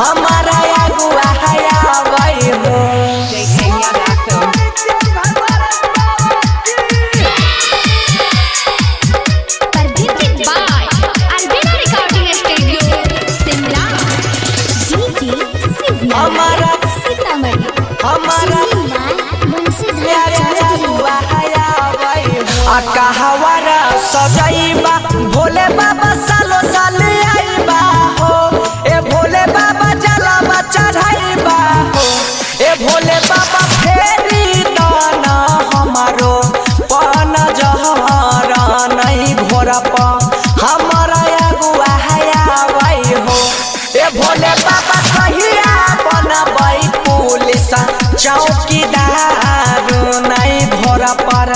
हमारा अगुआ हयावई हो। कहवारा सजाइबा भोले बाबा सालो साल आइबा हो। ए भोले बाबा जलावा चढ़ाइबा हो। ए भोले बाबा फेरी दाना हमारो पन जहरा नहीं घोरा पा हमारा अगुआ हयावई हो। ए भोले बाबा कहिया बनबै पुलिस चौकीदार नहीं घोरा पर